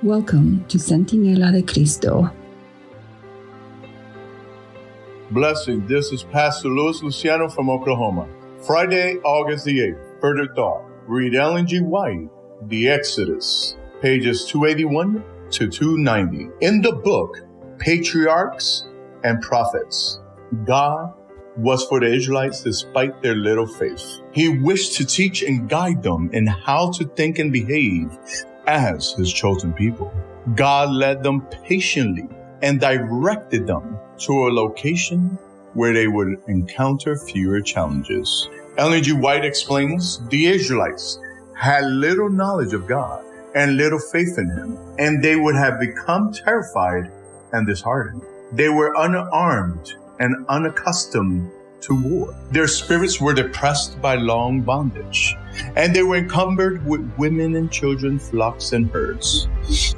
Welcome to Centinela de Cristo. Blessing. This is Pastor Luis Luciano from Oklahoma. Friday, August the 8th. Further thought. Read Ellen G. White, The Exodus, pages 281 to 290. In the book, Patriarchs and Prophets, God was for the Israelites despite their little faith. He wished to teach and guide them in how to think and behave as his chosen people. God led them patiently and directed them to a location where they would encounter fewer challenges. Ellen G. White explains, the Israelites had little knowledge of God and little faith in him, and they would have become terrified and disheartened. They were unarmed and unaccustomed to war. Their spirits were depressed by long bondage, and they were encumbered with women and children, flocks and herds.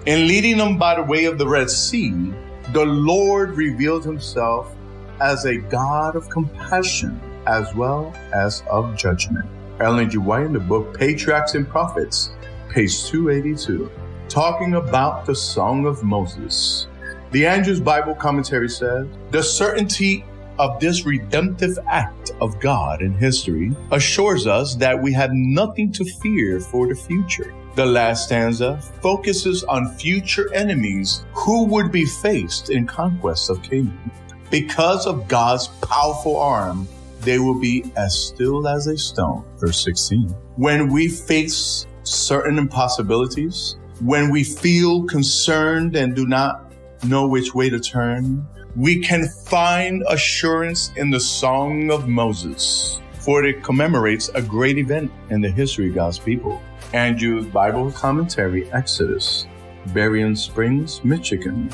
In leading them by the way of the Red Sea, the Lord revealed himself as a God of compassion as well as of judgment. Ellen G. White in the book Patriarchs and Prophets, page 282, talking about the Song of Moses. The Andrews Bible Commentary says, the certainty of this redemptive act of God in history assures us that we have nothing to fear for the future. The last stanza focuses on future enemies who would be faced in conquest of Canaan. Because of God's powerful arm, they will be as still as a stone. Verse 16. When we face certain impossibilities, when we feel concerned and do not know which way to turn, we can find assurance in the Song of Moses, for it commemorates a great event in the history of God's people. Andrews Bible Commentary, Exodus, Berrien Springs, Michigan,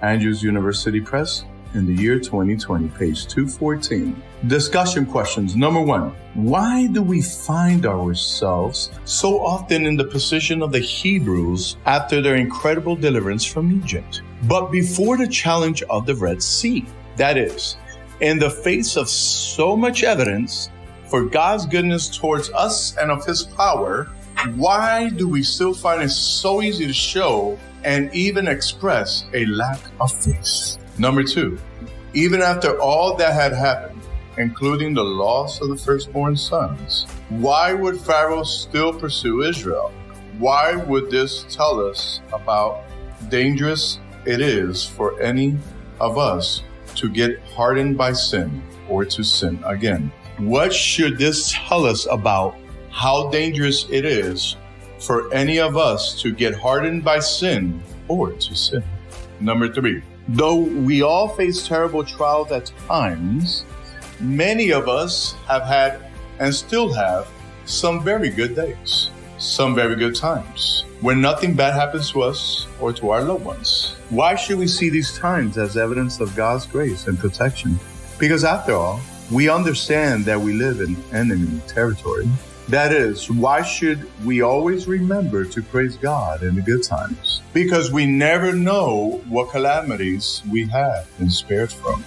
Andrews University Press, in the year 2020, page 214. Discussion questions. Number 1, why do we find ourselves so often in the position of the Hebrews after their incredible deliverance from Egypt, but before the challenge of the Red Sea? That is, in the face of so much evidence for God's goodness towards us and of his power, why do we still find it so easy to show and even express a lack of faith? Number 2, even after all that had happened, including the loss of the firstborn sons, why would Pharaoh still pursue Israel? Why would this tell us about dangerous it is for any of us to get hardened by sin or to sin again? What should this tell us about how dangerous it is for any of us to get hardened by sin or to sin? Number 3, though we all face terrible trials at times, many of us have had and still have some very good days, some very good times, when nothing bad happens to us or to our loved ones. Why should we see these times as evidence of God's grace and protection? Because after all, we understand that we live in enemy territory. That is, why should we always remember to praise God in the good times? Because we never know what calamities we have been spared from.